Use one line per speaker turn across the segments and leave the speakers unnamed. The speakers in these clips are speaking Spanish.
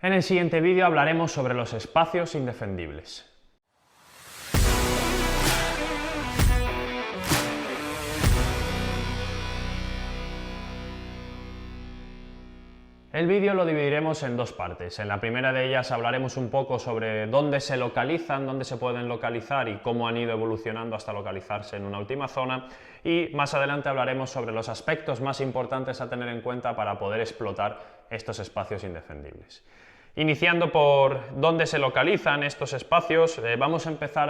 En el siguiente vídeo hablaremos sobre los espacios indefendibles. El vídeo lo dividiremos en dos partes. En la primera de ellas hablaremos un poco sobre dónde se localizan, dónde se pueden localizar y cómo han ido evolucionando hasta localizarse en una última zona. Y más adelante hablaremos sobre los aspectos más importantes a tener en cuenta para poder explotar estos espacios indefendibles. Iniciando por dónde se localizan estos espacios, vamos a empezar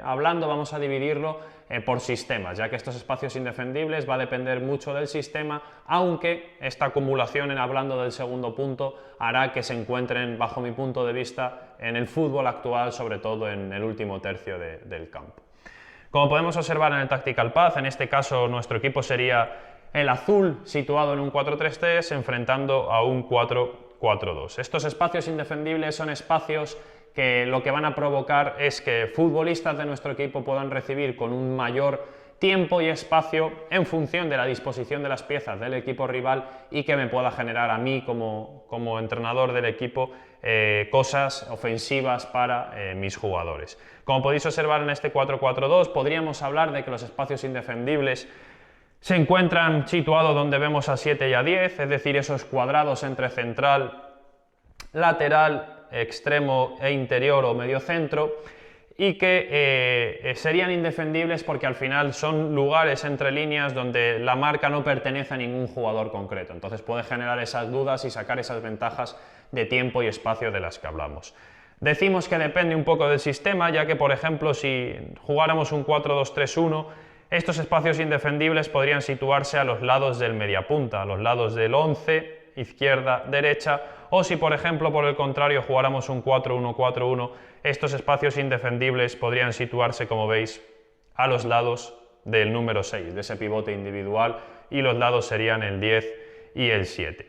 vamos a dividirlo por sistemas, ya que estos espacios indefendibles va a depender mucho del sistema, aunque esta acumulación, hablando del segundo punto, hará que se encuentren, bajo mi punto de vista, en el fútbol actual, sobre todo en el último tercio del campo. Como podemos observar en el Tactical Path, en este caso nuestro equipo sería el azul situado en un 4-3-3 enfrentando a un 4-4-2. Estos espacios indefendibles son espacios que lo que van a provocar es que futbolistas de nuestro equipo puedan recibir con un mayor tiempo y espacio en función de la disposición de las piezas del equipo rival y que me pueda generar a mí como entrenador del equipo cosas ofensivas para mis jugadores. Como podéis observar en este 4-4-2 podríamos hablar de que los espacios indefendibles se encuentran situados donde vemos a 7 y a 10, es decir, esos cuadrados entre central, lateral, extremo e interior o medio centro, y que serían indefendibles porque al final son lugares entre líneas donde la marca no pertenece a ningún jugador concreto, entonces puede generar esas dudas y sacar esas ventajas de tiempo y espacio de las que hablamos. Decimos que depende un poco del sistema, ya que por ejemplo si jugáramos un 4-2-3-1, estos espacios indefendibles podrían situarse a los lados del mediapunta, a los lados del 11, izquierda, derecha, o si por ejemplo por el contrario jugáramos un 4-1-4-1, estos espacios indefendibles podrían situarse, como veis, a los lados del número 6, de ese pivote individual, y los lados serían el 10 y el 7.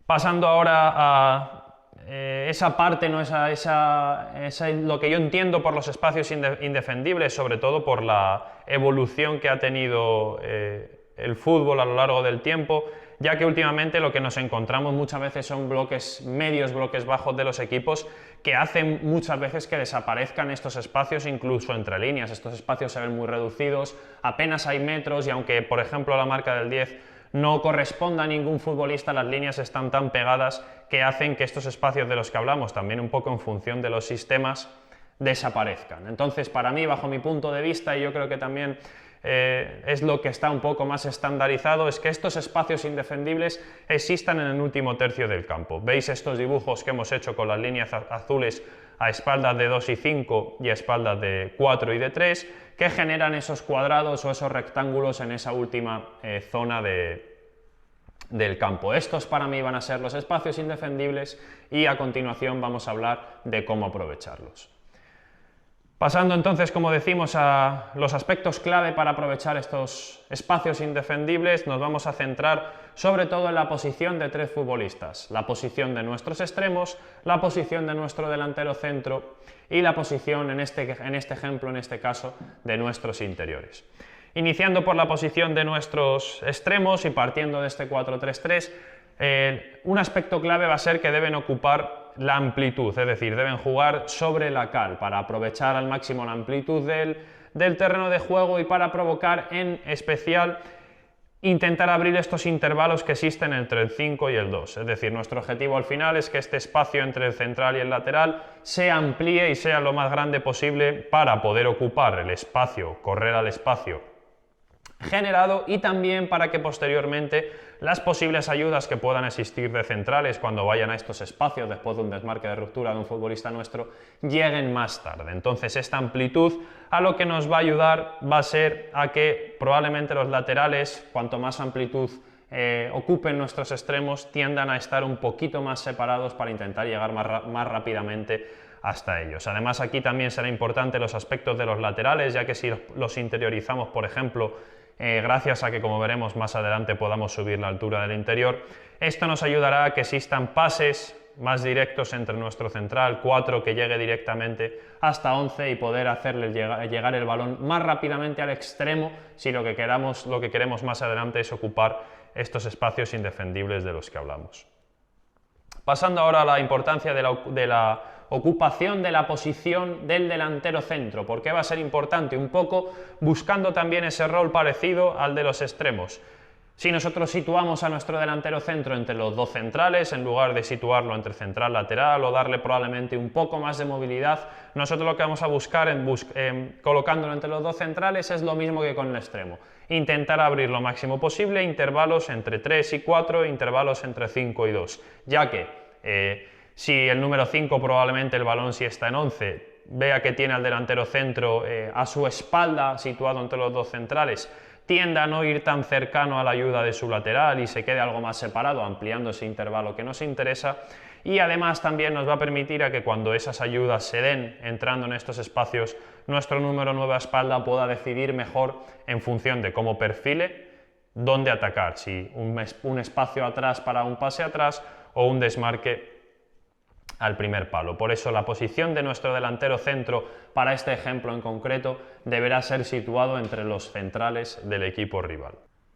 Pasando ahora a esa parte, ¿no? Lo que yo entiendo por los espacios indefendibles, sobre todo por la evolución que ha tenido el fútbol a lo largo del tiempo, ya que últimamente lo que nos encontramos muchas veces son bloques medios, bloques bajos de los equipos que hacen muchas veces que desaparezcan estos espacios incluso entre líneas. Estos espacios se ven muy reducidos, apenas hay metros y aunque por ejemplo la marca del 10 no corresponda a ningún futbolista, las líneas están tan pegadas que hacen que estos espacios de los que hablamos, también un poco en función de los sistemas, desaparezcan. Entonces, para mí, bajo mi punto de vista, y yo creo que también es lo que está un poco más estandarizado, es que estos espacios indefendibles existan en el último tercio del campo. Veis estos dibujos que hemos hecho con las líneas azules a espaldas de 2 y 5 y a espaldas de 4 y de 3, que generan esos cuadrados o esos rectángulos en esa última zona del campo. Estos para mí van a ser los espacios indefendibles y a continuación vamos a hablar de cómo aprovecharlos. Pasando entonces, como decimos, a los aspectos clave para aprovechar estos espacios indefendibles, nos vamos a centrar sobre todo en la posición de tres futbolistas, la posición de nuestros extremos, la posición de nuestro delantero centro y la posición, en este ejemplo, en este caso, de nuestros interiores. Iniciando por la posición de nuestros extremos y partiendo de este 4-3-3, un aspecto clave va a ser que deben ocupar la amplitud, es decir, deben jugar sobre la cal para aprovechar al máximo la amplitud del terreno de juego y para provocar en especial intentar abrir estos intervalos que existen entre el 5 y el 2, es decir, nuestro objetivo al final es que este espacio entre el central y el lateral se amplíe y sea lo más grande posible para poder ocupar el espacio, correr al espacio generado y también para que posteriormente las posibles ayudas que puedan existir de centrales cuando vayan a estos espacios después de un desmarque de ruptura de un futbolista nuestro lleguen más tarde. Entonces esta amplitud a lo que nos va a ayudar va a ser a que probablemente los laterales, cuanto más amplitud ocupen nuestros extremos, tiendan a estar un poquito más separados para intentar llegar más rápidamente hasta ellos. Además aquí también será importante los aspectos de los laterales, ya que si los interiorizamos, por ejemplo, gracias a que, como veremos más adelante, podamos subir la altura del interior, esto nos ayudará a que existan pases más directos entre nuestro central 4 que llegue directamente hasta 11 y poder hacerle llegar el balón más rápidamente al extremo si lo que queremos más adelante es ocupar estos espacios indefendibles de los que hablamos. Pasando ahora a la importancia de la ocupación de la posición del delantero centro. ¿Por qué va a ser importante? Un poco buscando también ese rol parecido al de los extremos. Si nosotros situamos a nuestro delantero centro entre los dos centrales, en lugar de situarlo entre central lateral o darle probablemente un poco más de movilidad, nosotros lo que vamos a buscar colocándolo entre los dos centrales es lo mismo que con el extremo. Intentar abrir lo máximo posible, intervalos entre 3 y 4, intervalos entre 5 y 2, ya que si el número 5 probablemente el balón si está en 11, vea que tiene al delantero centro a su espalda situado entre los dos centrales, tiende a no ir tan cercano a la ayuda de su lateral y se quede algo más separado, ampliando ese intervalo que nos interesa, y además también nos va a permitir a que cuando esas ayudas se den entrando en estos espacios, nuestro número 9 a espalda pueda decidir mejor en función de cómo perfile dónde atacar, si un espacio atrás para un pase atrás o un desmarque al primer palo. Por eso la posición de nuestro delantero centro para este ejemplo en concreto deberá ser situado entre los centrales del equipo rival.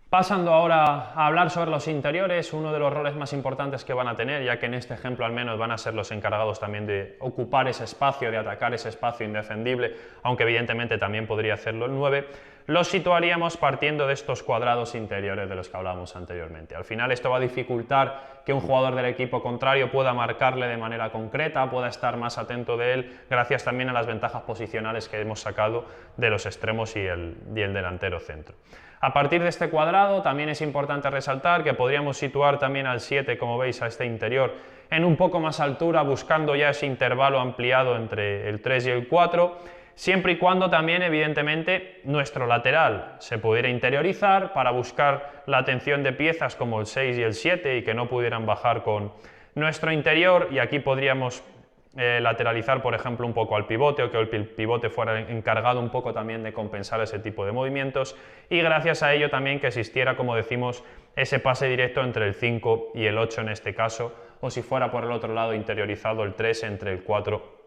Pasando ahora a hablar sobre los interiores, uno de los roles más importantes que van a tener, ya que en este ejemplo al menos van a ser los encargados también de ocupar ese espacio, de atacar ese espacio indefendible, aunque evidentemente también podría hacerlo el 9, los situaríamos partiendo de estos cuadrados interiores de los que hablábamos anteriormente. Al final esto va a dificultar que un jugador del equipo contrario pueda marcarle de manera concreta, pueda estar más atento de él, gracias también a las ventajas posicionales que hemos sacado de los extremos y el delantero centro. A partir de este cuadrado también es importante resaltar que podríamos situar también al 7, como veis, a este interior en un poco más altura, buscando ya ese intervalo ampliado entre el 3 y el 4, siempre y cuando también evidentemente nuestro lateral se pudiera interiorizar para buscar la atención de piezas como el 6 y el 7 y que no pudieran bajar con nuestro interior, y aquí podríamos lateralizar por ejemplo un poco al pivote, o que el pivote fuera encargado un poco también de compensar ese tipo de movimientos, y gracias a ello también que existiera, como decimos, ese pase directo entre el 5 y el 8 en este caso, o si fuera por el otro lado interiorizado el 3 entre el 4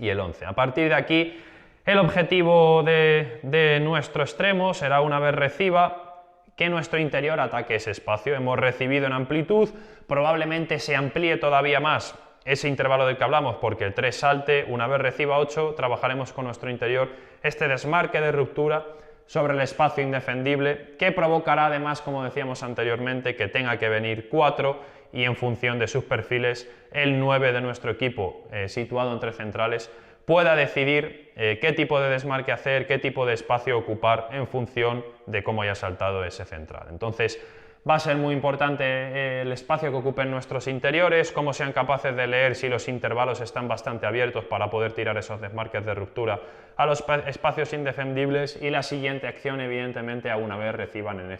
y el 11. A partir de aquí el objetivo de nuestro extremo será, una vez reciba, que nuestro interior ataque ese espacio. Hemos recibido en amplitud, probablemente se amplíe todavía más ese intervalo del que hablamos porque el 3 salte. Una vez reciba 8, trabajaremos con nuestro interior este desmarque de ruptura sobre el espacio indefendible, que provocará además, como decíamos anteriormente, que tenga que venir 4 y en función de sus perfiles el 9 de nuestro equipo situado entre centrales pueda decidir qué tipo de desmarque hacer, qué tipo de espacio ocupar en función de cómo haya saltado ese central. Entonces va a ser muy importante el espacio que ocupen nuestros interiores, cómo sean capaces de leer si los intervalos están bastante abiertos para poder tirar esos desmarques de ruptura a los espacios indefendibles, y la siguiente acción evidentemente a una vez reciban en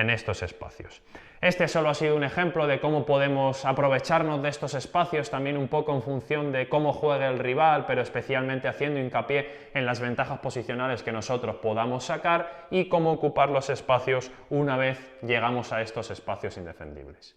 estos espacios. Este solo ha sido un ejemplo de cómo podemos aprovecharnos de estos espacios, también un poco en función de cómo juegue el rival, pero especialmente haciendo hincapié en las ventajas posicionales que nosotros podamos sacar y cómo ocupar los espacios una vez llegamos a estos espacios indefendibles.